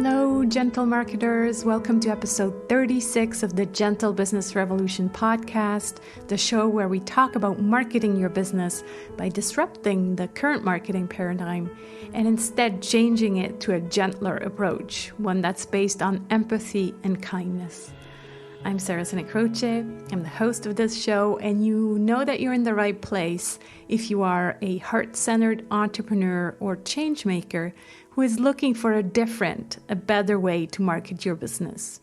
Hello, gentle marketers. Welcome to episode 36 of the Gentle Business Revolution podcast, the show where we talk about marketing your business by disrupting the current marketing paradigm and instead changing it to a gentler approach, one that's based on empathy and kindness. I'm Sarah Sinacroce. I'm the host of this show, and you know that you're in the right place if you are a heart-centered entrepreneur or change maker who is looking for a better way to market your business.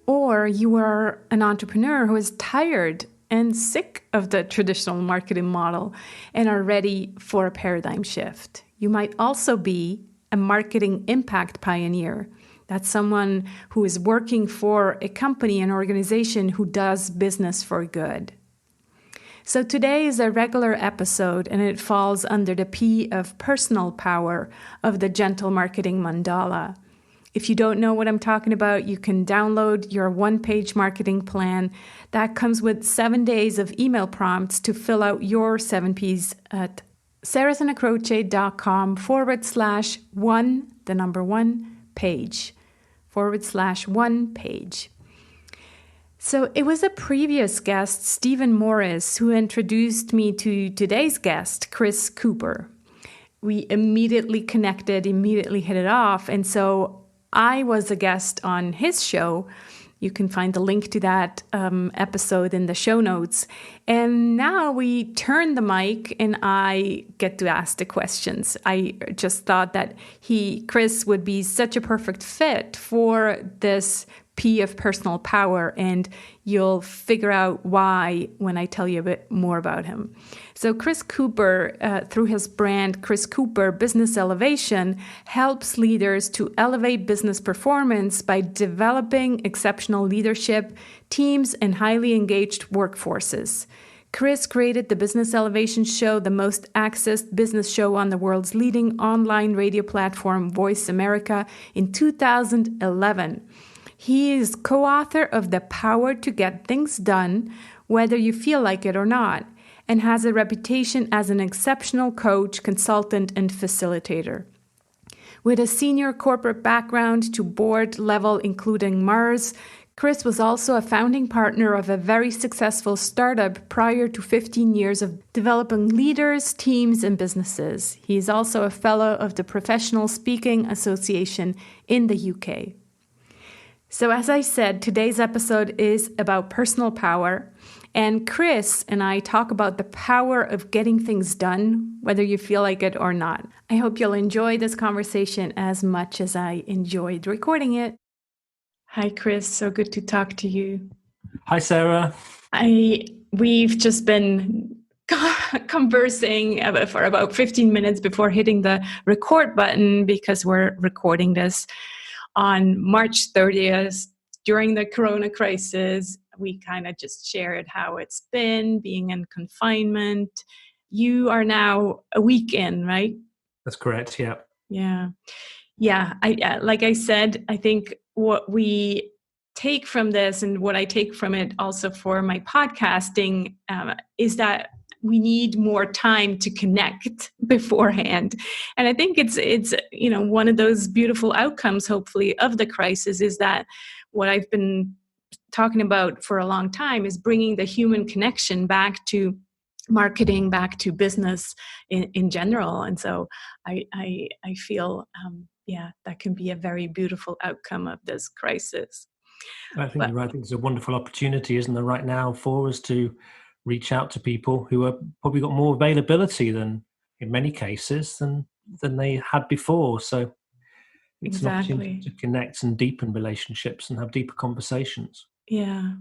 Or you are an entrepreneur who is tired and sick of the traditional marketing model and are ready for a paradigm shift. You might also be a marketing impact pioneer. That's someone who is working for a company, an organization who does business for good. So today is a regular episode, and it falls under the P of personal power of the Gentle Marketing Mandala. If you don't know what I'm talking about, you can download your one-page marketing plan that comes with 7 days of email prompts to fill out your 7 Ps at sarahsinacroce.com/1, the number 1, page, /1 page. So it was a previous guest, Stephen Morris, who introduced me to today's guest, Chris Cooper. We immediately connected, immediately hit it off. And so I was a guest on his show. You can find the link to that episode in the show notes. And now we turn the mic and I get to ask the questions. I just thought that Chris would be such a perfect fit for this P of personal power, and you'll figure out why when I tell you a bit more about him. So Chris Cooper, through his brand Chris Cooper Business Elevation, helps leaders to elevate business performance by developing exceptional leadership, teams, and highly engaged workforces. Chris created the Business Elevation Show, the most accessed business show on the world's leading online radio platform, Voice America, in 2011. He is co-author of The Power to Get Things Done, whether you feel like it or not, and has a reputation as an exceptional coach, consultant, and facilitator. With a senior corporate background to board level, including Mars, Chris was also a founding partner of a very successful startup prior to 15 years of developing leaders, teams, and businesses. He is also a fellow of the Professional Speaking Association in the UK. So as I said, today's episode is about personal power, and Chris and I talk about the power of getting things done, whether you feel like it or not. I hope you'll enjoy this conversation as much as I enjoyed recording it. Hi, Chris. So good to talk to you. Hi, Sarah. We've just been conversing for about 15 minutes before hitting the record button because we're recording this on March 30th, during the Corona crisis. We kind of just shared how it's been being in confinement. You are now a week in, right? That's correct, yeah. Yeah. Like I said, I think what we take from this and what I take from it also for my podcasting is that we need more time to connect beforehand. And I think it's one of those beautiful outcomes, hopefully, of the crisis is that what I've been talking about for a long time is bringing the human connection back to marketing, back to business in general. And so I feel, that can be a very beautiful outcome of this crisis. I think you're right. I think it's a wonderful opportunity, isn't there, right now for us to reach out to people who have probably got more availability than, in many cases, than they had before. So it's an opportunity to connect and deepen relationships and have deeper conversations. Yeah.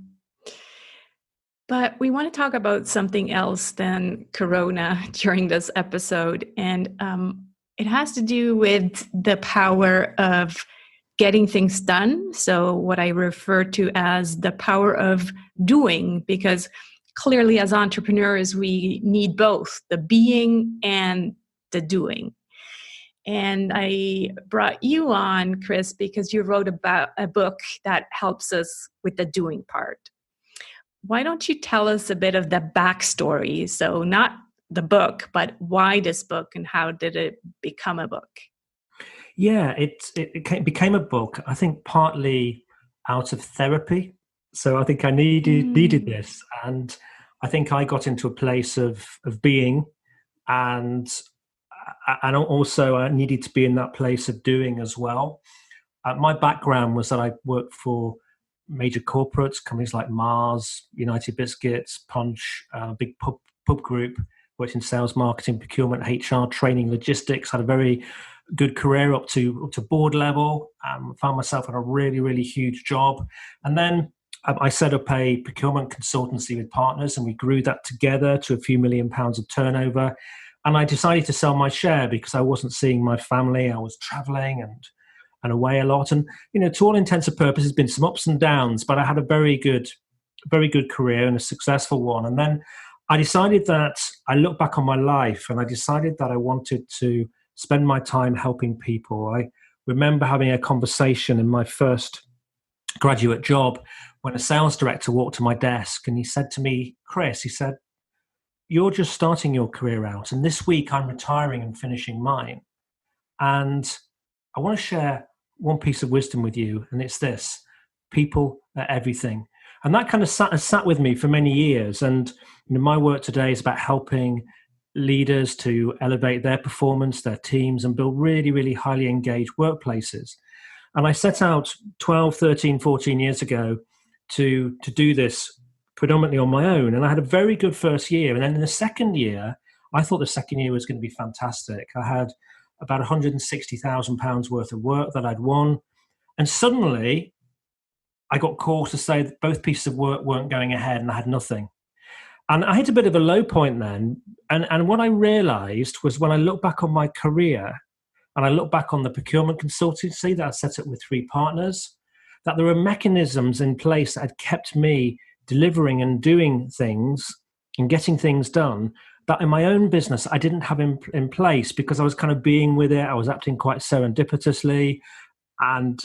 But we want to talk about something else than Corona during this episode. And it has to do with the power of getting things done. So what I refer to as the power of doing, because clearly as entrepreneurs, we need both the being and the doing. And I brought you on, Chris, because you wrote about a book that helps us with the doing part. Why don't you tell us a bit of the backstory? So not the book, but why this book and how did it become a book? Yeah, became a book, I think partly out of therapy. So I think I needed Mm. this. And I think I got into a place of being, and also I needed to be in that place of doing as well. My background was that I worked for major corporates, companies like Mars, United Biscuits, Punch, big pub group. Worked in sales, marketing, procurement, HR, training, logistics. Had a very good career up to board level. Found myself in a really huge job, and then I set up a procurement consultancy with partners, and we grew that together to a few £1 million of turnover. And I decided to sell my share because I wasn't seeing my family. I was traveling and away a lot. And, to all intents and purposes, been some ups and downs, but I had a very good career and a successful one. And then I decided that I looked back on my life and I decided that I wanted to spend my time helping people. I remember having a conversation in my first graduate job when a sales director walked to my desk and he said to me, Chris, he said, you're just starting your career out. And this week I'm retiring and finishing mine. And I want to share one piece of wisdom with you, and it's this: people are everything. And that kind of has sat with me for many years. And my work today is about helping leaders to elevate their performance, their teams, and build really highly engaged workplaces. And I set out 12, 13, 14 years ago to do this predominantly on my own. And I had a very good first year. And then in the second year, I thought the second year was going to be fantastic. I had about £160,000 worth of work that I'd won. And suddenly I got calls to say that both pieces of work weren't going ahead and I had nothing. And I hit a bit of a low point then. And what I realized was when I look back on my career and I look back on the procurement consultancy that I set up with 3 partners, that there were mechanisms in place that had kept me delivering and doing things and getting things done that in my own business I didn't have in place because I was kind of being with it. I was acting quite serendipitously, and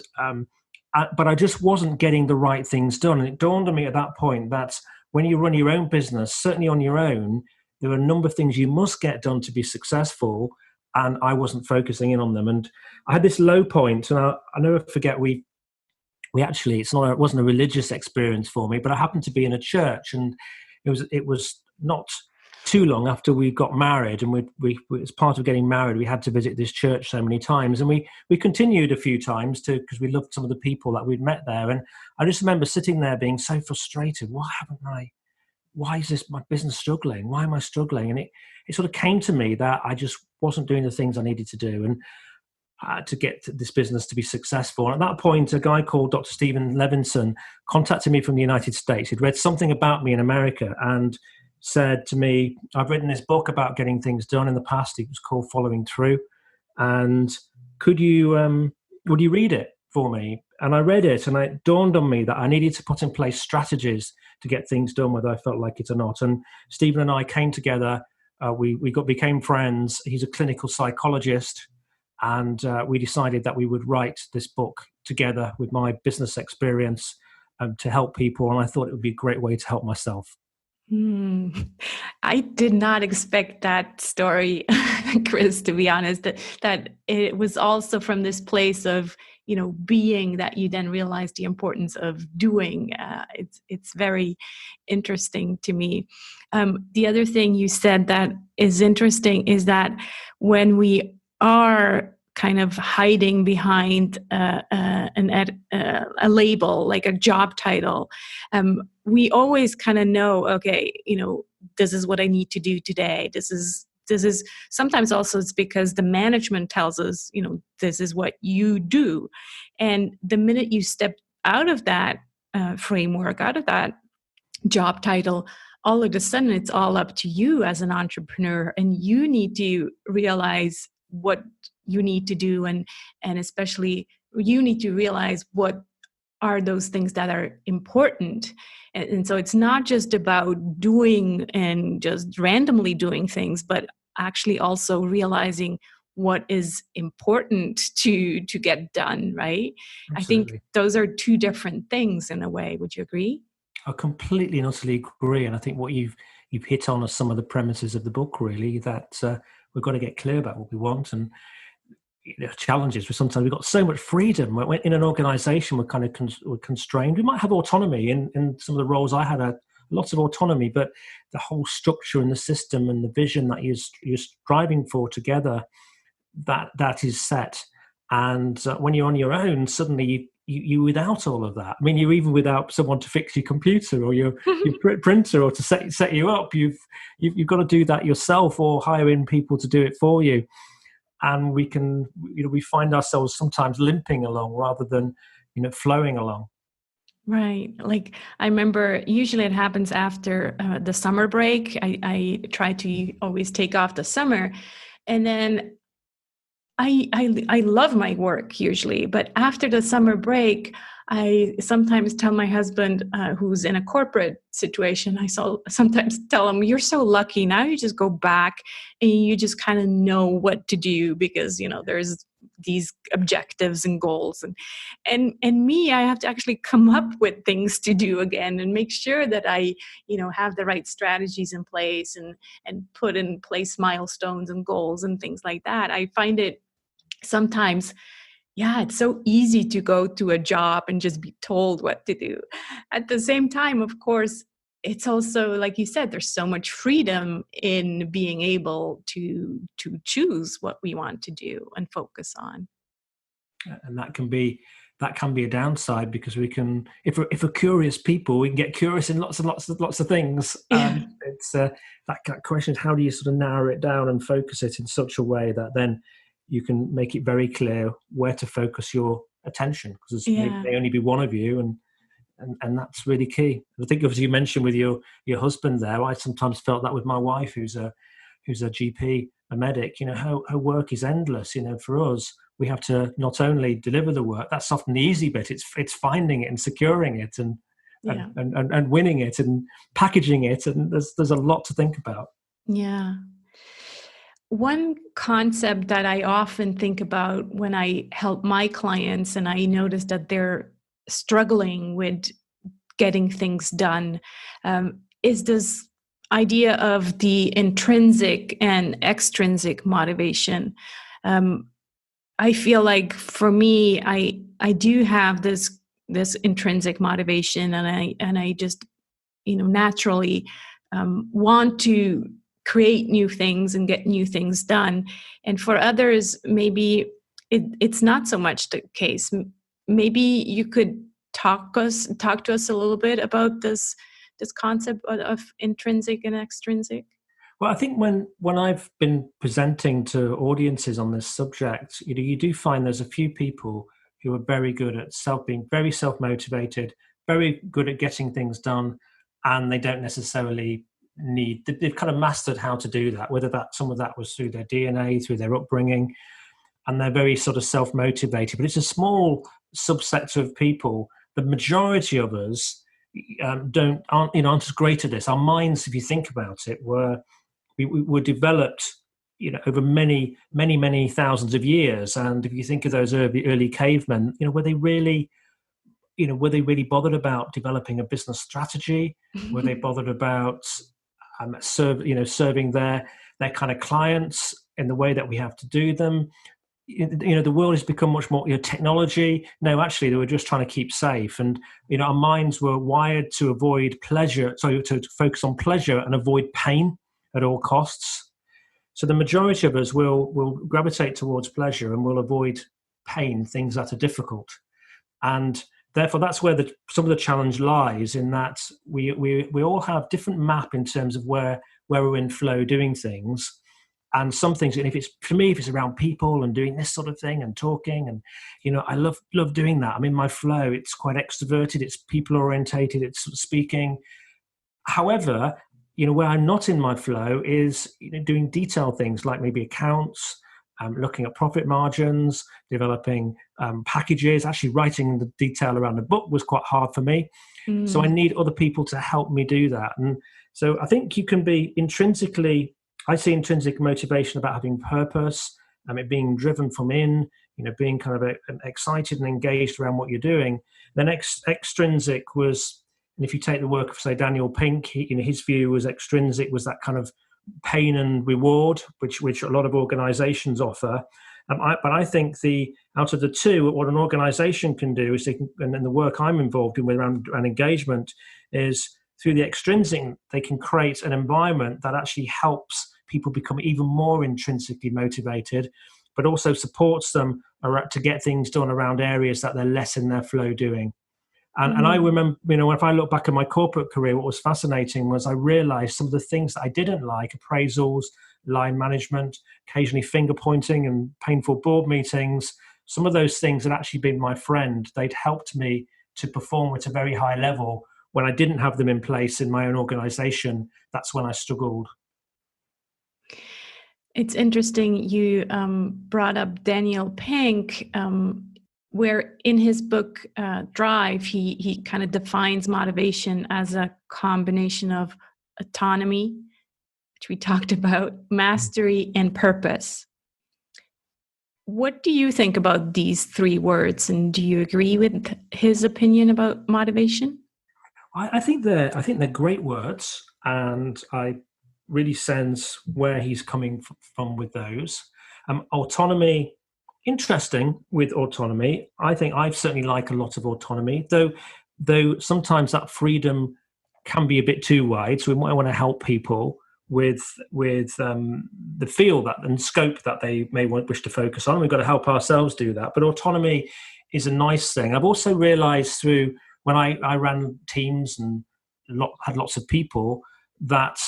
but I just wasn't getting the right things done. And it dawned on me at that point that when you run your own business, certainly on your own, there are a number of things you must get done to be successful, and I wasn't focusing in on them. And I had this low point, and I never forget, we actually, it wasn't a religious experience for me, but I happened to be in a church, and it was not too long after we got married, and we as part of getting married, we had to visit this church so many times, and we continued a few times because we loved some of the people that we'd met there. And I just remember sitting there being so frustrated. Why is this my business struggling? Why am I struggling? And it sort of came to me that I just wasn't doing the things I needed to do, and to get this business to be successful. And at that point, a guy called Dr. Stephen Levinson contacted me from the United States. He'd read something about me in America and said to me, I've written this book about getting things done in the past. It was called Following Through. And would you read it for me? And I read it, and it dawned on me that I needed to put in place strategies to get things done, whether I felt like it or not. And Stephen and I came together. We became friends. He's a clinical psychologist. And we decided that we would write this book together with my business experience to help people. And I thought it would be a great way to help myself. I did not expect that story, Chris, to be honest, that it was also from this place of, being, that you then realized the importance of doing. It's very interesting to me. The other thing you said that is interesting is that when we are kind of hiding behind a label, like a job title, we always kind of know, okay, this is what I need to do today. This is sometimes also it's because the management tells us, this is what you do. And the minute you step out of that framework, out of that job title, all of a sudden it's all up to you as an entrepreneur, and you need to realize what you need to do, and especially you need to realize what are those things that are important. And so it's not just about doing and just randomly doing things, but actually also realizing what is important to get done, right? Absolutely. I think those are 2 different things in a way. Would you agree? I completely and utterly agree. And I think what you've hit on are some of the premises of the book, really, that we've got to get clear about what we want. And challenges where sometimes we've got so much freedom. When in an organization, we're kind of we're constrained. We might have autonomy. In some of the roles I had lots of autonomy, but the whole structure and the system and the vision that you're striving for together, that is set. And when you're on your own, suddenly you're without all of that. I mean, you're even without someone to fix your computer or your printer or to set you up. You've got to do that yourself or hire in people to do it for you. And we can, we find ourselves sometimes limping along rather than, flowing along. Right. Like I remember usually it happens after the summer break. I try to always take off the summer, and then I love my work usually, but after the summer break, I sometimes tell my husband, who's in a corporate situation, sometimes tell him, "You're so lucky now. You just go back and you just kind of know what to do because there's these objectives and goals, and me, I have to actually come up with things to do again and make sure that I have the right strategies in place and put in place milestones and goals and things like that. I find it sometimes, yeah, it's so easy to go to a job and just be told what to do. At the same time, of course, it's also, like you said, there's so much freedom in being able to choose what we want to do and focus on. And that can be a downside because we can, if we're curious people, we can get curious in lots of things. Yeah. It's that question is, how do you sort of narrow it down and focus it in such a way that then you can make it very clear where to focus your attention, because there may only be one of you, and that's really key. I think, as you mentioned with your husband there, I sometimes felt that with my wife, who's a GP, a medic. Her work is endless. For us, we have to not only deliver the work, that's often the easy bit. It's finding it and securing it and winning it and packaging it, and there's a lot to think about. Yeah. One concept that I often think about when I help my clients and I notice that they're struggling with getting things done, is this idea of the intrinsic and extrinsic motivation. I feel like for me, I do have this intrinsic motivation, and I just naturally want to create new things and get new things done. And for others, maybe it's not so much the case. Maybe you could talk to us a little bit about this concept of intrinsic and extrinsic. Well, I think when I've been presenting to audiences on this subject, you do find there's a few people who are very good at being very self-motivated, very good at getting things done, and they don't necessarily they've kind of mastered how to do that, whether some of that was through their DNA, through their upbringing, and they're very sort of self-motivated. But it's a small subset of people. The majority of us aren't as great at this. Our minds, if you think about it, were developed over many thousands of years. And if you think of those early cavemen, were they really bothered about developing a business strategy? Were they bothered about serving their kind of clients in the way that we have to do them? The world has become much more technology. No, actually, they were just trying to keep safe, and our minds were wired to avoid pleasure, to focus on pleasure and avoid pain at all costs. So the majority of us will gravitate towards pleasure and will avoid pain, things that are difficult, and therefore that's where some of the challenge lies, in that we all have different map in terms of where we're in flow doing things. And some things, and if it's around people and doing this sort of thing and talking, and I love doing that. I'm in my flow. It's quite extroverted. It's people orientated. It's sort of speaking. However, where I'm not in my flow is doing detailed things like maybe accounts, looking at profit margins, developing packages. Actually, writing the detail around the book was quite hard for me. So I need other people to help me do that. And so I think you can be intrinsically. I see intrinsic motivation about having purpose, it being driven from being kind of excited and engaged around what you're doing. Then extrinsic was, and if you take the work of, say, Daniel Pink, his view was extrinsic was that kind of pain and reward, which a lot of organizations offer. But I think out of the two, what an organization can do is and the work I'm involved in with around engagement is through the extrinsic, they can create an environment that actually helps people become even more intrinsically motivated, but also supports them to get things done around areas that they're less in their flow doing. And I remember, if I look back at my corporate career, what was fascinating was I realized some of the things that I didn't like, appraisals, line management, occasionally finger pointing and painful board meetings. Some of those things had actually been my friend. They'd helped me to perform at a very high level. When I didn't have them in place in my own organization, that's when I struggled. It's interesting you brought up Daniel Pink, where in his book Drive, he kind of defines motivation as a combination of autonomy, which we talked about, mastery, and purpose. What do you think about these three words, and do you agree with his opinion about motivation? I think they're great words, and I really sense where he's coming from with those. Autonomy, interesting with autonomy. I think I certainly like a lot of autonomy, though sometimes that freedom can be a bit too wide. So we might want to help people with the feel that and scope that they may wish to focus on. We've got to help ourselves do that. But autonomy is a nice thing. I've also realized through when I ran teams and had lots of people that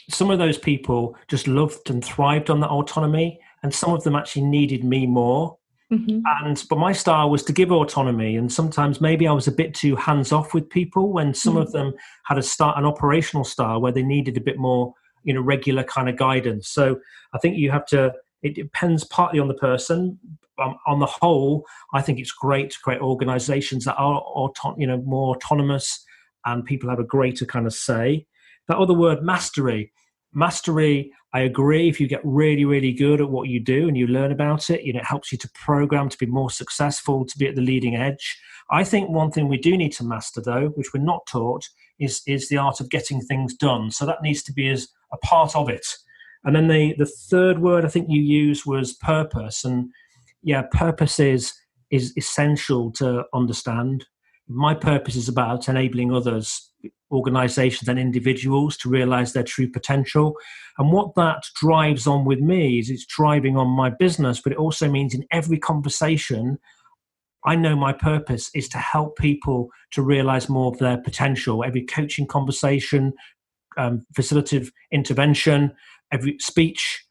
some of those people just loved and thrived on that autonomy, and some of them actually needed me more. Mm-hmm. But my style was to give autonomy, and sometimes maybe I was a bit too hands off with people when some of them had an operational style where they needed a bit more, regular kind of guidance. So I think it depends partly on the person. On the whole, I think it's great to create organizations that are more autonomous and people have a greater kind of say. That other word, mastery, I agree. If you get really, really good at what you do and you learn about it, it helps you to program to be more successful, to be at the leading edge. I think one thing we do need to master, though, which we're not taught, is the art of getting things done. So that needs to be as a part of it. And then the third word I think you used was purpose. And yeah, purpose is essential to understand. My purpose is about enabling others, organizations and individuals to realize their true potential. And what that drives on with me is it's driving on my business, but it also means in every conversation, I know my purpose is to help people to realize more of their potential. Every coaching conversation, facilitative intervention, every speech,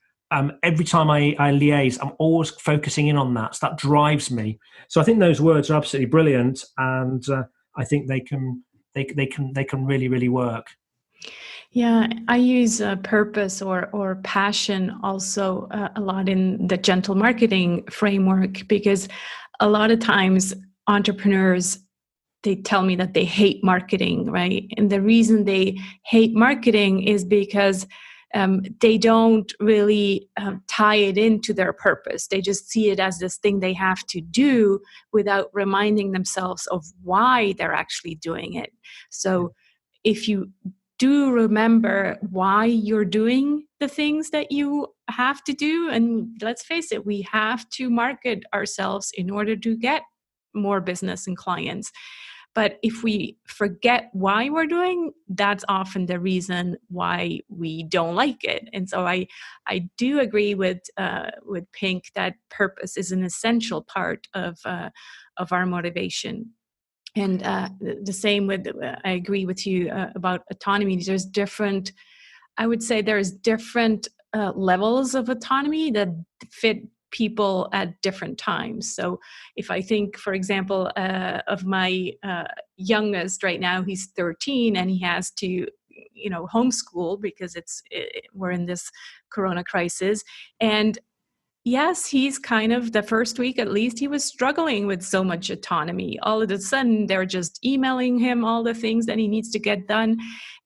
every time I liaise, I'm always focusing in on that. So that drives me. So I think those words are absolutely brilliant, and I think they can really, really work. Yeah, I use purpose or passion also a lot in the gentle marketing framework, because a lot of times entrepreneurs, they tell me that they hate marketing, right? And the reason they hate marketing is because they don't really tie it into their purpose. They just see it as this thing they have to do without reminding themselves of why they're actually doing it. So if you do remember why you're doing the things that you have to do, and let's face it, we have to market ourselves in order to get more business and clients. But if we forget why we're doing, that's often the reason why we don't like it. And so I do agree with Pink that purpose is an essential part of our motivation. And the same with, I agree with you about autonomy. There's different, I would say there's different levels of autonomy that fit people at different times. So if I think, for example, of my youngest right now, he's 13 and he has to, homeschool because we're in this Corona crisis. And yes, he's kind of, the first week at least, he was struggling with so much autonomy. All of a sudden, they're just emailing him all the things that he needs to get done.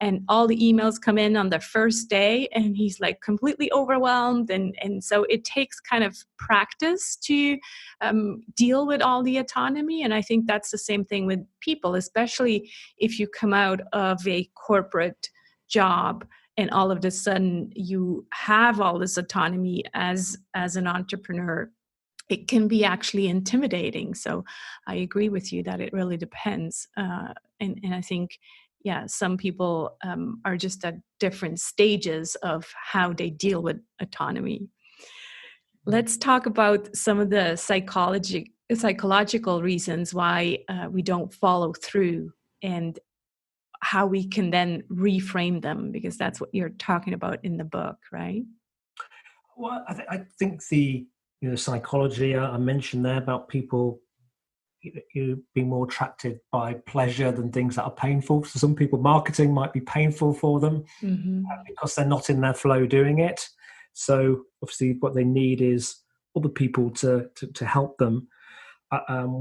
And all the emails come in on the first day, and he's like completely overwhelmed. And so it takes kind of practice to deal with all the autonomy. And I think that's the same thing with people, especially if you come out of a corporate job and all of a sudden you have all this autonomy as an entrepreneur. it can be actually intimidating. So I agree with you that it really depends. And I think, yeah, some people are just at different stages of how they deal with autonomy. Let's talk about some of the psychological reasons why we don't follow through, and how we can then reframe them, because that's what you're talking about in the book, right? Well, I think the psychology I mentioned there about people being more attracted by pleasure than things that are painful. So some people, marketing might be painful for them Mm-hmm. because they're not in their flow doing it. So obviously, what they need is other people to help them.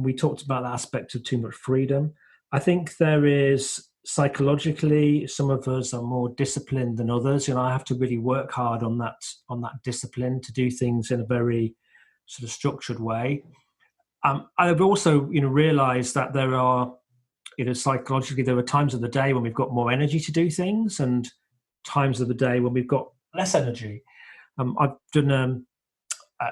We talked about the aspect of too much freedom. I think there is psychologically, some of us are more disciplined than others. I have to really work hard on that discipline to do things in a very sort of structured way. I've also realized that there are psychologically, there are times of the day when we've got more energy to do things, and times of the day when we've got less energy. I've done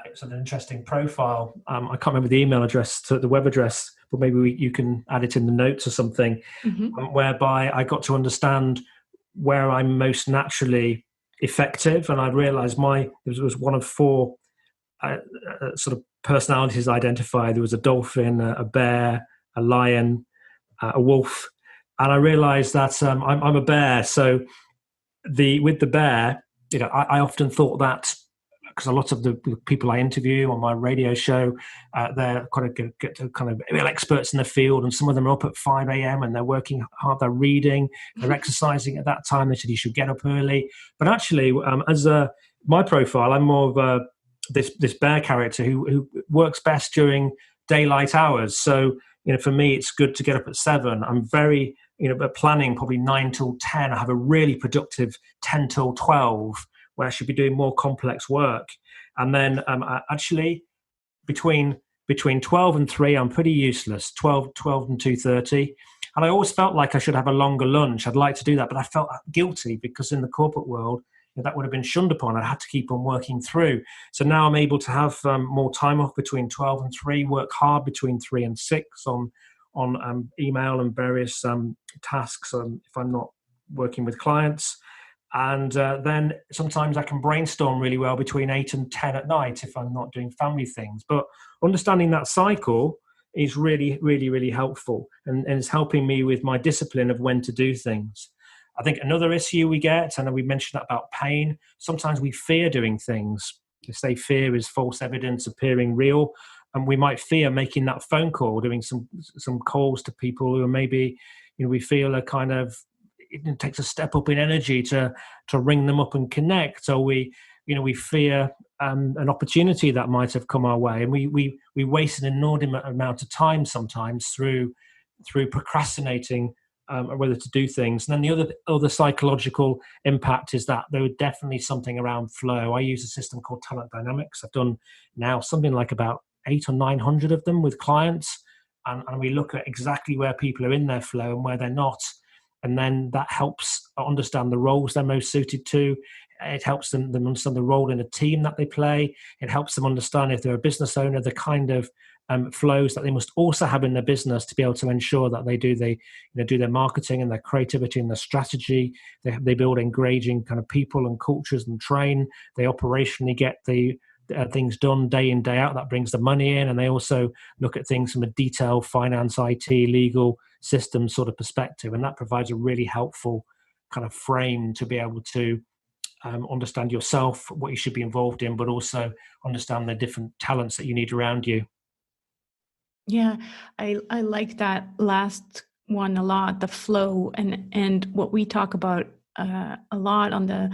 it's an interesting profile. I can't remember the email address, to the web address, but maybe you can add it in the notes or something, Mm-hmm. whereby I got to understand where I'm most naturally effective. And I realized it was one of four sort of personalities identified. There was a dolphin, a bear, a lion, a wolf. And I realized that I'm a bear. So with the bear, I often thought that, because a lot of the people I interview on my radio show, they're kind of real experts in the field, and some of them are up at 5 a.m. and they're working hard, they're reading, they're exercising at that time. They said you should get up early. But actually, as my profile, I'm more of this bear character who works best during daylight hours. So for me, it's good to get up at 7. I'm very planning probably 9 till 10. I have a really productive 10 till 12, where I should be doing more complex work. And then actually between 12 and 3, I'm pretty useless. 12 and 2:30. And I always felt like I should have a longer lunch. I'd like to do that, but I felt guilty because in the corporate world, that would have been shunned upon. I had to keep on working through. So now I'm able to have more time off between 12 and 3, work hard between 3 and 6 on email and various tasks if I'm not working with clients. And then sometimes I can brainstorm really well between 8 and 10 at night if I'm not doing family things. But understanding that cycle is really, really, really helpful, and it's helping me with my discipline of when to do things. I think another issue we get, and we mentioned that about pain, sometimes we fear doing things. They say fear is false evidence appearing real. And we might fear making that phone call, doing some calls to people who are maybe, we feel are kind of, it takes a step up in energy to ring them up and connect. So we fear an opportunity that might have come our way, and we waste an inordinate amount of time sometimes through procrastinating whether to do things. And then the other psychological impact is that there was definitely something around flow. I use a system called Talent Dynamics. I've done now something like about 800 or 900 of them with clients, and we look at exactly where people are in their flow and where they're not. And then that helps understand the roles they're most suited to. It helps them understand the role in a team that they play. It helps them understand, if they're a business owner, the kind of flows that they must also have in their business to be able to ensure that they do their marketing and their creativity and their strategy. They build engaging kind of people and cultures and train. They operationally get the things done day in, day out. That brings the money in. And they also look at things from a detailed finance, IT, legal system sort of perspective. And that provides a really helpful kind of frame to be able to understand yourself, what you should be involved in, but also understand the different talents that you need around you. Yeah, I like that last one a lot, the flow, and what we talk about a lot on the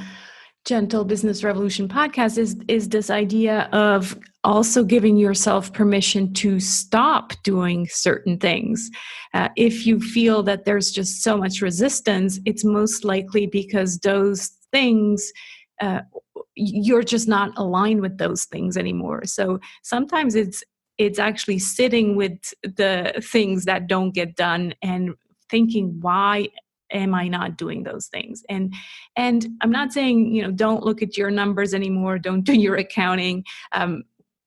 Gentle Business Revolution podcast is this idea of also giving yourself permission to stop doing certain things. If you feel that there's just so much resistance, it's most likely because those things, you're just not aligned with those things anymore. So sometimes it's actually sitting with the things that don't get done and thinking, why am I not doing those things? And I'm not saying, don't look at your numbers anymore, don't do your accounting,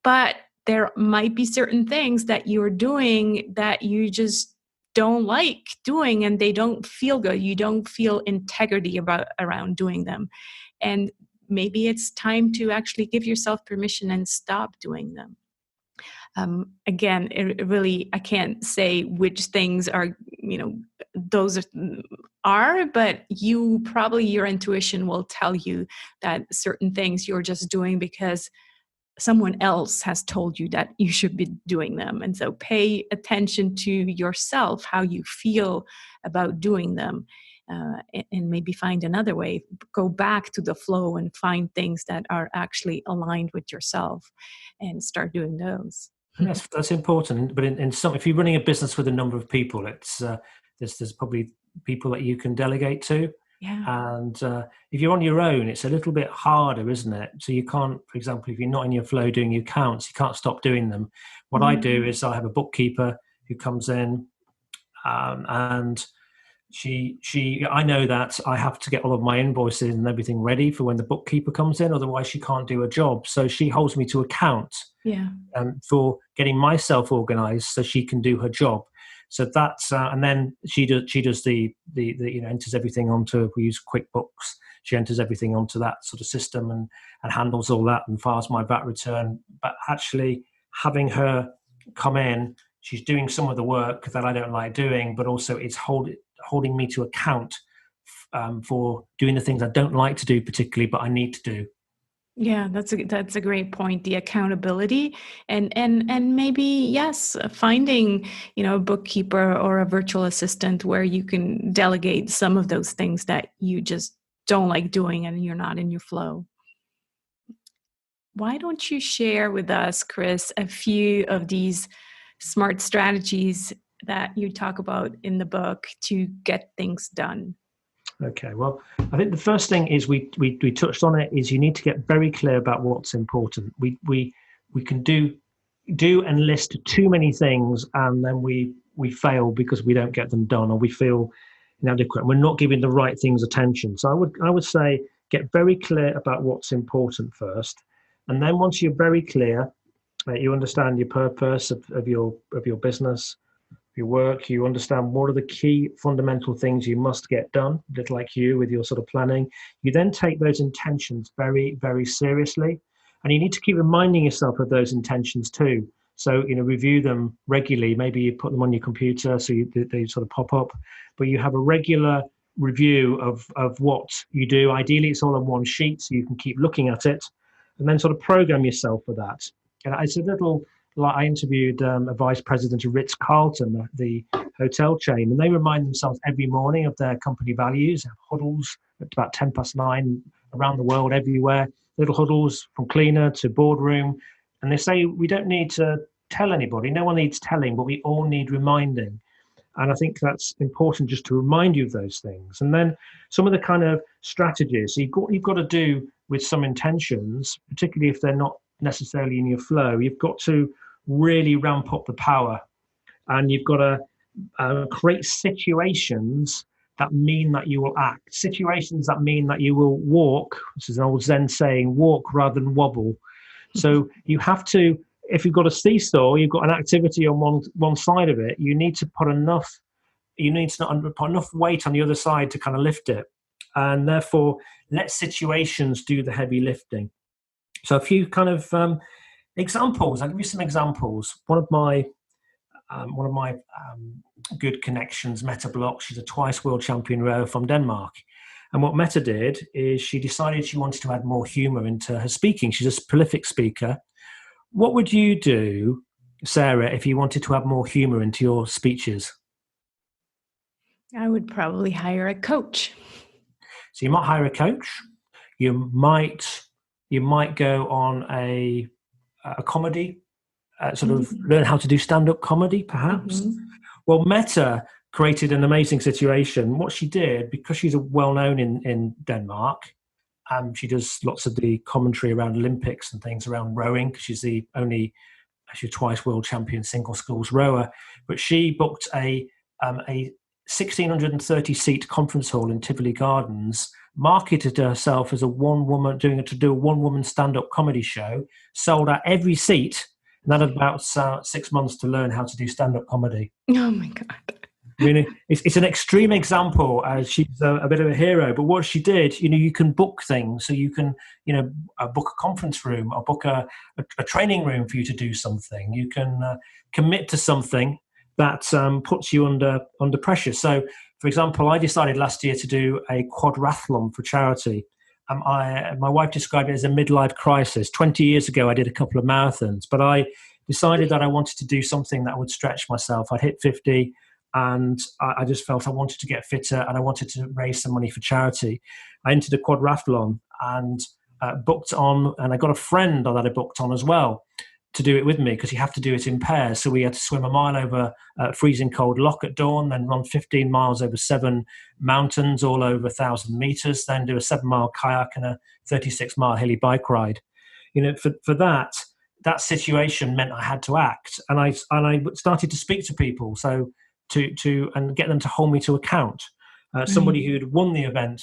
but there might be certain things that you're doing that you just don't like doing, and they don't feel good. You don't feel integrity around doing them. And maybe it's time to actually give yourself permission and stop doing them. Again, it really, I can't say which things are, those are, but your intuition will tell you that certain things you're just doing because someone else has told you that you should be doing them. And so pay attention to yourself, how you feel about doing them, and maybe find another way. Go back to the flow and find things that are actually aligned with yourself and start doing those. That's important. But in some, if you're running a business with a number of people, it's there's probably people that you can delegate to. Yeah. And if you're on your own, it's a little bit harder, isn't it? So you can't, for example, if you're not in your flow doing your accounts, you can't stop doing them. What I do is I have a bookkeeper who comes in, and I know that I have to get all of my invoices and everything ready for when the bookkeeper comes in, otherwise she can't do her job. So she holds me to account for getting myself organized so she can do her job. So that's and then she does the enters everything onto, we use QuickBooks. She enters everything onto that sort of system and handles all that and files my VAT return. But actually having her come in, she's doing some of the work that I don't like doing, but also it's holding me to account for doing the things I don't like to do particularly, but I need to do. Yeah, that's a great point. The accountability and maybe, yes, finding, a bookkeeper or a virtual assistant where you can delegate some of those things that you just don't like doing and you're not in your flow. Why don't you share with us, Chris, a few of these smart strategies that you talk about in the book to get things done? Okay, well, I think the first thing is we touched on it, is you need to get very clear about what's important. We can do and list too many things, and then we fail because we don't get them done, or we feel inadequate. We're not giving the right things attention. So I would say get very clear about what's important first, and then once you're very clear, you understand your purpose of your business, your work, you understand what are the key fundamental things you must get done, a bit like you with your sort of planning. You then take those intentions very, very seriously, and you need to keep reminding yourself of those intentions too. So, review them regularly. Maybe you put them on your computer so they sort of pop up, but you have a regular review of what you do. Ideally, it's all on one sheet so you can keep looking at it, and then sort of program yourself for that. And it's a little, like, I interviewed a vice president of Ritz-Carlton, the hotel chain, and they remind themselves every morning of their company values. They have huddles at about 9:10 around the world, everywhere, little huddles from cleaner to boardroom. And they say we don't need to tell anybody. No one needs telling, but we all need reminding. And I think that's important, just to remind you of those things. And then some of the kind of strategies you've got to do with some intentions, particularly if they're not necessarily in your flow. You've got to really ramp up the power, and you've got to create situations that mean that you will act, situations that mean that you will walk. This is an old Zen saying, walk rather than wobble. So you have to, if you've got a seesaw, you've got an activity on one side of it, you need to put enough weight on the other side to kind of lift it, and therefore let situations do the heavy lifting. So a few kind of examples. I'll give you some examples. One of my good connections, Meta Block. She's a twice world champion rower from Denmark. And what Meta did is she decided she wanted to add more humor into her speaking. She's a prolific speaker. What would you do, Sarah, if you wanted to add more humor into your speeches? I would probably hire a coach. So you might hire a coach. You might go on a comedy, sort of learn how to do stand-up comedy, perhaps. Mm-hmm. Well, Meta created an amazing situation. What she did, because she's well-known in Denmark, she does lots of the commentary around Olympics and things around rowing, because she's the only, actually twice world champion single sculls rower. But she booked a 1,630-seat conference hall in Tivoli Gardens, marketed herself as a one-woman stand-up comedy show, sold out every seat, And that had about 6 months to learn how to do stand-up comedy. Oh my God. I mean, it's an extreme example. She's a bit of a hero, but what she did, you can book things. So you can, book a conference room or book a training room for you to do something. You can commit to something that puts you under pressure. So, for example, I decided last year to do a quadrathlon for charity. My wife described it as a midlife crisis. 20 years ago, I did a couple of marathons, but I decided that I wanted to do something that would stretch myself. I'd hit 50. And I just felt I wanted to get fitter and I wanted to raise some money for charity. I entered a quadrathlon and booked on, and I got a friend that I booked on as well to do it with me because you have to do it in pairs. So we had to swim a mile over freezing cold loch at dawn, then run 15 miles over 7 mountains, all over 1,000 meters, then do a 7-mile kayak and a 36-mile hilly bike ride. For that situation meant I had to act, and I started to speak to people. So and get them to hold me to account. Somebody who had won the event,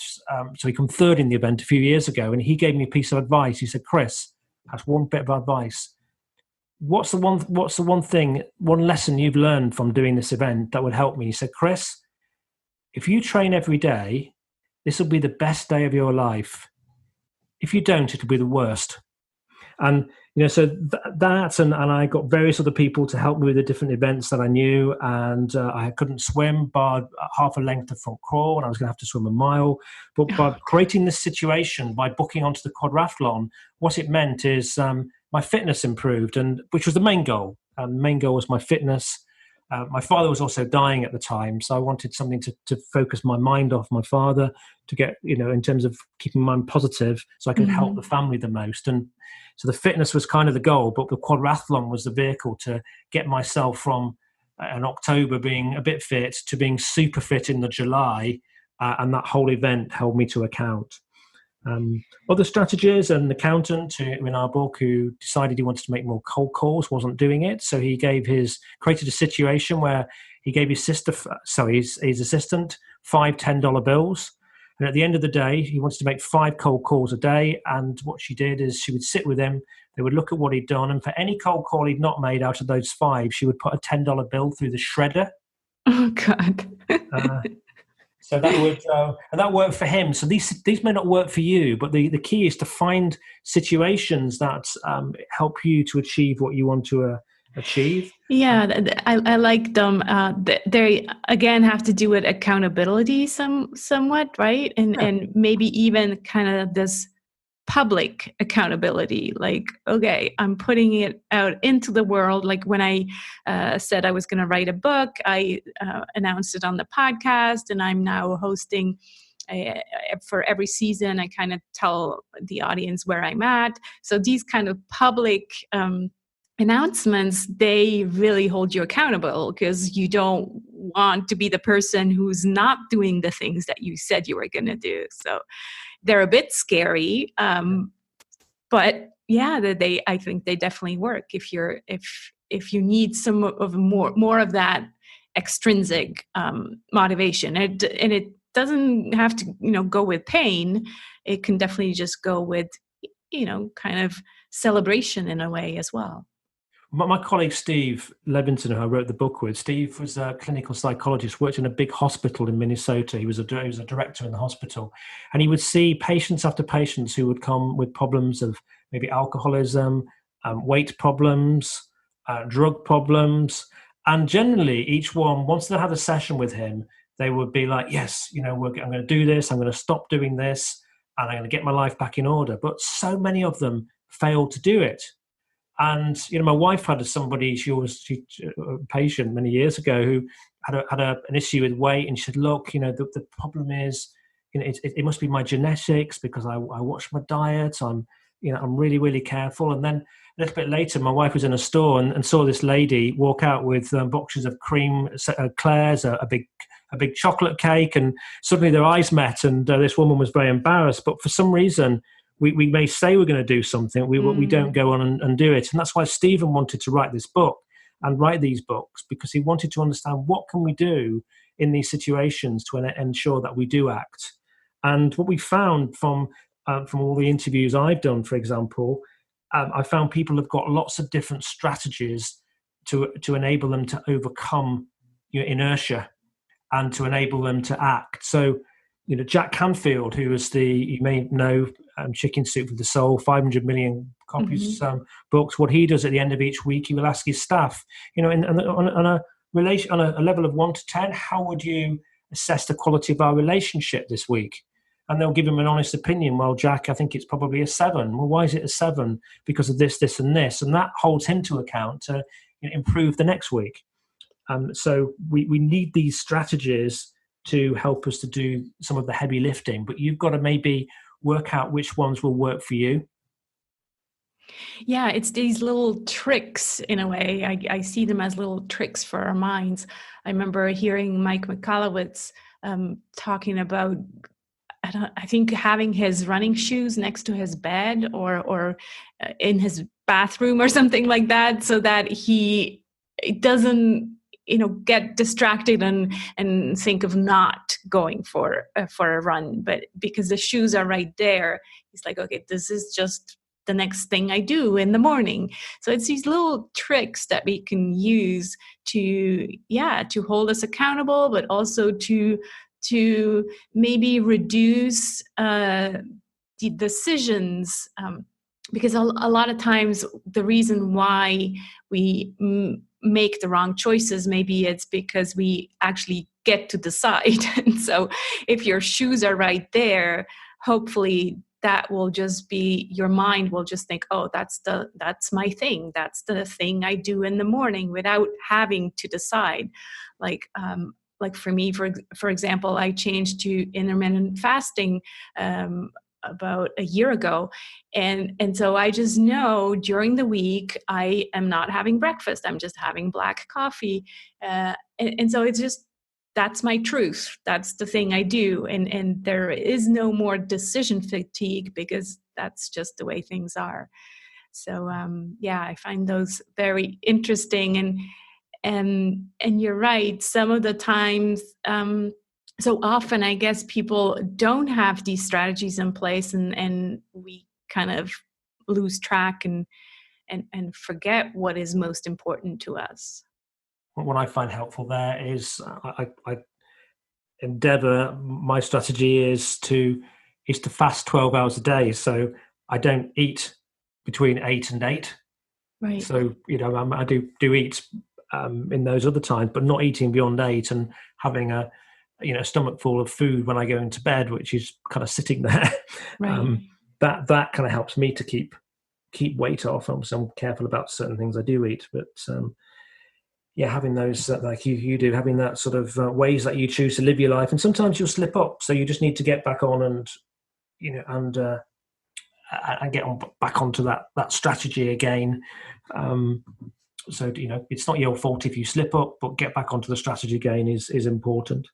so he come third in the event a few years ago, and he gave me a piece of advice. He said, "Chris, that's one bit of advice. What's the one lesson you've learned from doing this event that would help me?" He said, "Chris, if you train every day, this will be the best day of your life. If you don't, it'll be the worst." And so that, and I got various other people to help me with the different events that I knew, and I couldn't swim, barred half a length of front crawl, and I was going to have to swim a mile. But by creating this situation, by booking onto the quadrathlon, what it meant is my fitness improved, and which was the main goal. The main goal was my fitness. My father was also dying at the time, so I wanted something to focus my mind off my father, to get, in terms of keeping my mind positive, so I could help the family the most. And so the fitness was kind of the goal, but the quadrathlon was the vehicle to get myself from in October being a bit fit to being super fit in the July, and that whole event held me to account. Other strategies, an accountant in our book who decided he wanted to make more cold calls wasn't doing it, so he created a situation where he gave his assistant 5 $10 bills, and at the end of the day he wanted to make 5 cold calls a day. And what she did is she would sit with him, they would look at what he'd done, and for any cold call he'd not made out of those 5, she would put a $10 bill through the shredder. Oh God. So that would and that worked for him. So these may not work for you, but the key is to find situations that help you to achieve what you want to achieve. Yeah, I like them. They again have to do with accountability somewhat, right? And maybe even kind of this public accountability, like, okay, I'm putting it out into the world. Like when I said I was going to write a book, I announced it on the podcast, and I'm now hosting for every season. I kind of tell the audience where I'm at. So these kind of public announcements, they really hold you accountable, because you don't want to be the person who's not doing the things that you said you were going to do. So they're a bit scary, but yeah, I think they definitely work if you need some of more of that extrinsic motivation, and it doesn't have to go with pain. It can definitely just go with kind of celebration in a way as well. My colleague Steve Levinson, who I wrote the book with, Steve was a clinical psychologist, worked in a big hospital in Minnesota. He was a director in the hospital, and he would see patients after patients who would come with problems of maybe alcoholism, weight problems, drug problems, and generally each one, once they had a session with him, they would be like, "Yes, I'm going to do this. I'm going to stop doing this, and I'm going to get my life back in order." But so many of them failed to do it. And my wife had somebody, she was a patient many years ago who had an issue with weight, and she said, "Look, the problem is, it must be my genetics, because I watch my diet. I'm really, really careful." And then a little bit later, my wife was in a store and saw this lady walk out with boxes of cream Claire's, a big chocolate cake, and suddenly their eyes met, and this woman was very embarrassed. But for some reason, we may say we're going to do something, we don't go on and do it. And that's why Stephen wanted to write this book and write these books, because he wanted to understand what can we do in these situations to ensure that we do act. And what we found from all the interviews I've done, for example, I found people have got lots of different strategies to enable them to overcome inertia and to enable them to act. So, Jack Canfield, who was you may know, Chicken Soup for the Soul, 500 million copies books. What he does at the end of each week, he will ask his staff, on a level of 1 to 10, how would you assess the quality of our relationship this week? And they'll give him an honest opinion. Well, Jack, I think it's probably a 7. Well, why is it a 7? Because of this, this, and this. And that holds him to account to improve the next week. So we need these strategies to help us to do some of the heavy lifting, but you've got to maybe work out which ones will work for you. Yeah, it's these little tricks in a way. I see them as little tricks for our minds. I remember hearing Mike Michalowicz talking about, I think, having his running shoes next to his bed or in his bathroom or something like that, so that he doesn't get distracted and think of not going for a run. But because the shoes are right there, he's like, okay, this is just the next thing I do in the morning. So it's these little tricks that we can use to hold us accountable, but also to maybe reduce the decisions, because a lot of times the reason why we make the wrong choices, maybe it's because we actually get to decide. And so if your shoes are right there, hopefully that will just be, your mind will just think, oh, that's my thing. That's the thing I do in the morning, without having to decide. Like for me, for example, I changed to intermittent fasting about a year ago. And so I just know during the week, I am not having breakfast. I'm just having black coffee. And so it's just, that's my truth. That's the thing I do. And there is no more decision fatigue, because that's just the way things are. So I find those very interesting. And you're right. Some of the times, so often, I guess, people don't have these strategies in place, and we kind of lose track and forget what is most important to us. What I find helpful there is I endeavor, my strategy is to fast 12 hours a day. So I don't eat between 8 and 8. Right. So, I do eat in those other times, but not eating beyond 8, and having a stomach full of food when I go into bed, which is kind of sitting there. Right. That kind of helps me to keep weight off. I'm careful about certain things I do eat, but having those like you do, having that sort of ways that you choose to live your life, and sometimes you'll slip up, so you just need to get back on and get back onto that strategy again. So it's not your fault if you slip up, but get back onto the strategy again is important.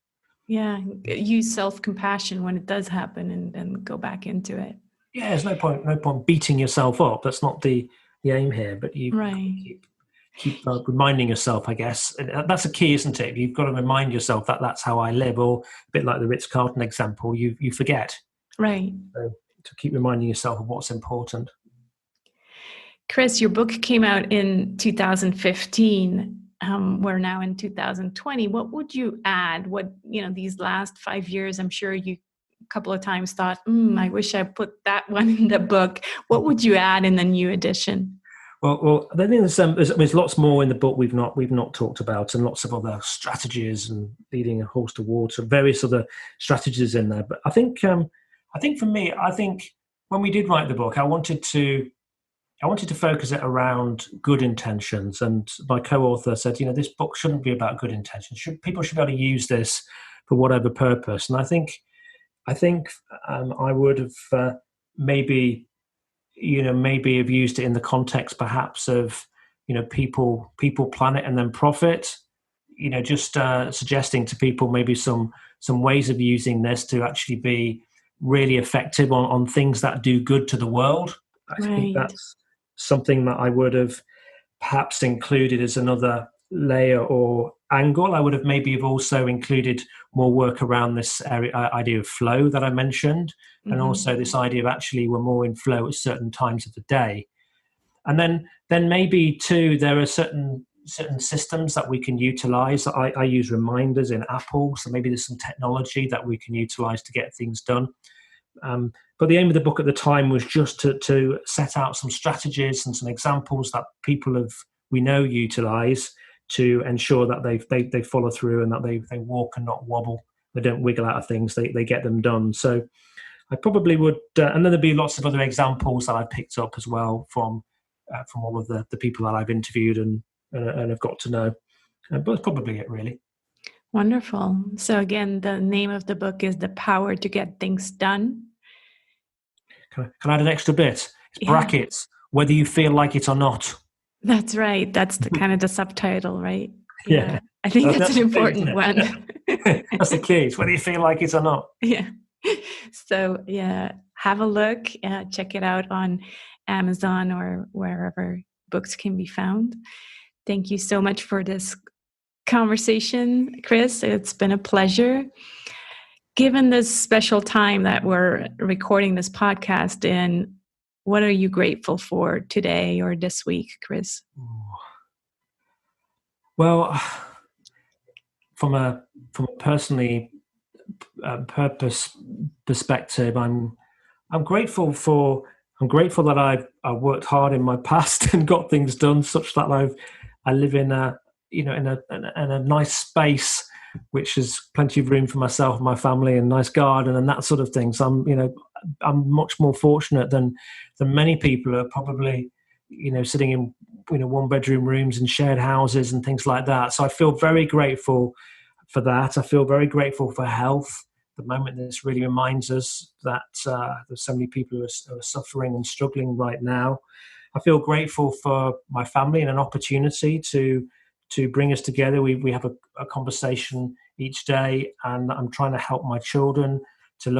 Yeah, use self-compassion when it does happen, and then go back into it. Yeah, there's no point beating yourself up. That's not the aim here. But you keep reminding yourself, I guess. That's a key, isn't it? You've got to remind yourself that that's how I live, or a bit like the Ritz-Carlton example, you forget. Right. So to keep reminding yourself of what's important. Chris, your book came out in 2015. We're now in 2020. What would you add? These last 5 years, I'm sure you a couple of times thought, I wish I put that one in the book. What would you add in the new edition? Well, I think there's lots more in the book we've not talked about, and lots of other strategies and leading a horse to water, various other strategies in there. But I think for me, when we did write the book, I wanted to focus it around good intentions. And my co-author said, this book shouldn't be about good intentions. People should be able to use this for whatever purpose. And I think I would have maybe have used it in the context perhaps of, people, planet, and then profit. Just suggesting to people maybe some ways of using this to actually be really effective on things that do good to the world. I think that's something that I would have perhaps included as another layer or angle. I would have maybe have also included more work around this idea of flow that I mentioned, and also this idea of actually we're more in flow at certain times of the day. And then maybe too, there are certain systems that we can utilize. I use reminders in Apple, so maybe there's some technology that we can utilize to get things done. But the aim of the book at the time was just to set out some strategies and some examples that people we know utilize to ensure that they follow through and that they walk and not wobble. They don't wiggle out of things. They get them done. So I probably would, and then there'd be lots of other examples that I picked up as well from all of the people that I've interviewed and have got to know. But that's probably it, really. Wonderful. So again, the name of the book is The Power to Get Things Done. Can I add an extra bit? It's brackets, whether you feel like it or not. That's right. That's the kind of the subtitle, right? Yeah. I think that's an important one. That's the key. It's whether you feel like it or not. Yeah. So have a look, check it out on Amazon or wherever books can be found. Thank you so much for this conversation, Chris. It's been a pleasure. Given this special time that we're recording this podcast in, what are you grateful for today or this week, Chris? Well, from a personally purpose perspective, I'm grateful that I've worked hard in my past and got things done such that I live in a nice space which has plenty of room for myself and my family and nice garden and that sort of thing. So I'm much more fortunate than many people who are probably sitting in one bedroom rooms and shared houses and things like that. So I feel very grateful for that. I feel very grateful for health. At the moment, this really reminds us that there's so many people who are suffering and struggling right now. I feel grateful for my family and an opportunity to bring us together. We have a conversation each day, and I'm trying to help my children to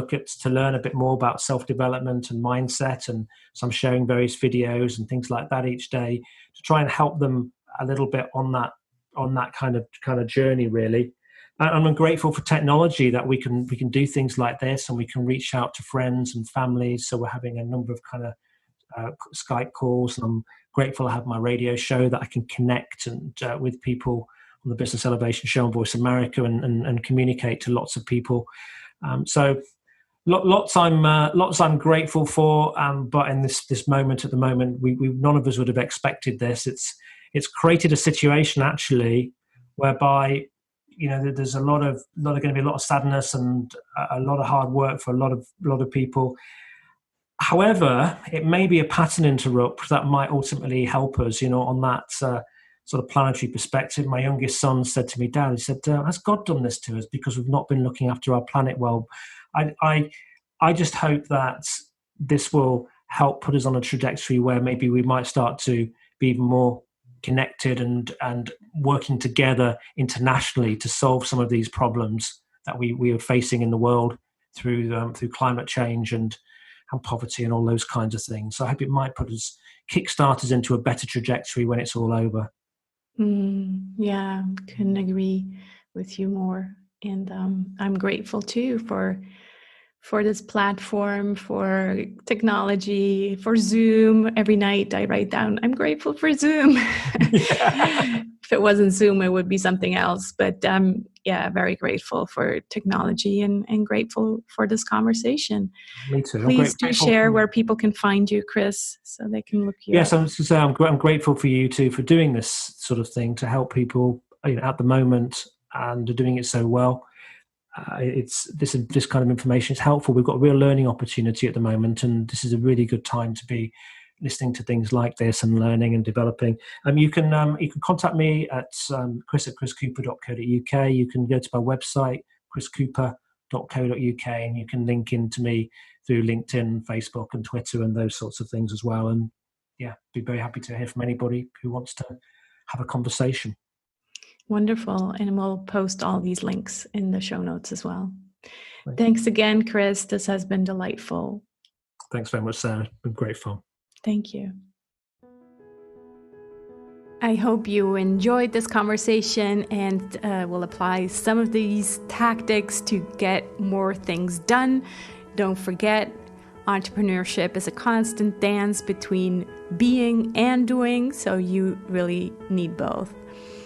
learn a bit more about self-development and mindset. And so I'm sharing various videos and things like that each day to try and help them a little bit on that kind of journey, really. And I'm grateful for technology that we can do things like this, and we can reach out to friends and families. So we're having a number of kind of Skype calls, and I'm grateful I have my radio show that I can connect and with people on the Business Elevation Show on Voice America and communicate to lots of people. So lots I'm grateful for. But in this moment at the moment, we none of us would have expected this. It's created a situation actually whereby there's going to be a lot of sadness and a lot of hard work for a lot of people. However, it may be a pattern interrupt that might ultimately help us, on that sort of planetary perspective. My youngest son said to me, Dad, he said, has God done this to us because we've not been looking after our planet well? I just hope that this will help put us on a trajectory where maybe we might start to be even more connected and working together internationally to solve some of these problems that we are facing in the world through climate change and poverty and all those kinds of things. So I hope it might kickstart us into a better trajectory when it's all over. Yeah, couldn't agree with you more. And I'm grateful too for this platform, for technology, for Zoom. Every night I write down, I'm grateful for Zoom. If it wasn't Zoom, it would be something else. But very grateful for technology and grateful for this conversation. Me too. Please do share where people can find you, Chris, so they can look you up. Yes, I was to say I'm grateful for you too for doing this sort of thing to help people at the moment, and are doing it so well. It's this kind of information is helpful. We've got a real learning opportunity at the moment, and this is a really good time to be listening to things like this and learning and developing. You can contact me at chris@chriscooper.co.uk. You can go to my website chriscooper.co.uk, and you can link into me through LinkedIn, Facebook, and Twitter, and those sorts of things as well. And be very happy to hear from anybody who wants to have a conversation. Wonderful. And we'll post all these links in the show notes as well. Thanks again, Chris. This has been delightful. Thanks very much, Sarah. It's been great fun. Thank you. I hope you enjoyed this conversation and will apply some of these tactics to get more things done. Don't forget, Entrepreneurship is a constant dance between being and doing, so you really need both.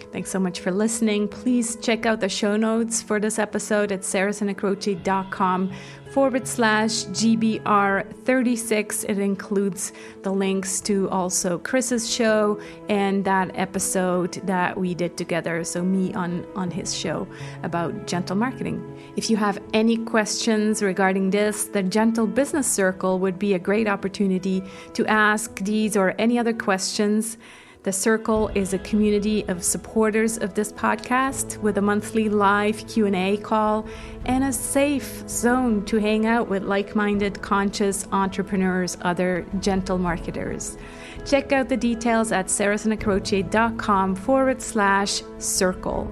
Thanks so much for listening. Please check out the show notes for this episode at sarahsanacroce.com/GBR36. It includes the links to also Chris's show and that episode that we did together, so me on his show about gentle marketing. If you have any questions regarding this, the Gentle Business Circle would be a great opportunity to ask these or any other questions. The Circle is a community of supporters of this podcast with a monthly live Q&A call and a safe zone to hang out with like-minded, conscious entrepreneurs, other gentle marketers. Check out the details at sarahsanacroce.com/circle.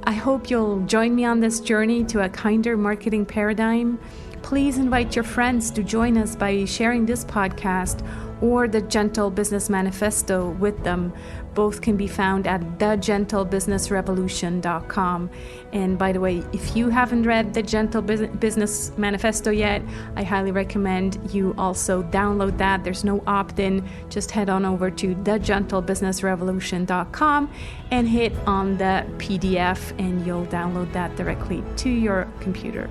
I hope you'll join me on this journey to a kinder marketing paradigm. Please invite your friends to join us by sharing this podcast or the Gentle Business Manifesto with them. Both can be found at thegentlebusinessrevolution.com. And by the way, if you haven't read the Gentle Business Manifesto yet, I highly recommend you also download that. There's no opt-in. Just head on over to thegentlebusinessrevolution.com and hit on the PDF, and you'll download that directly to your computer.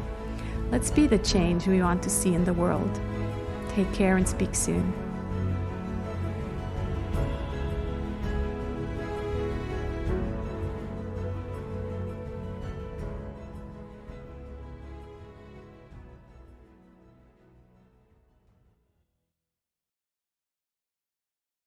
Let's be the change we want to see in the world. Take care and speak soon.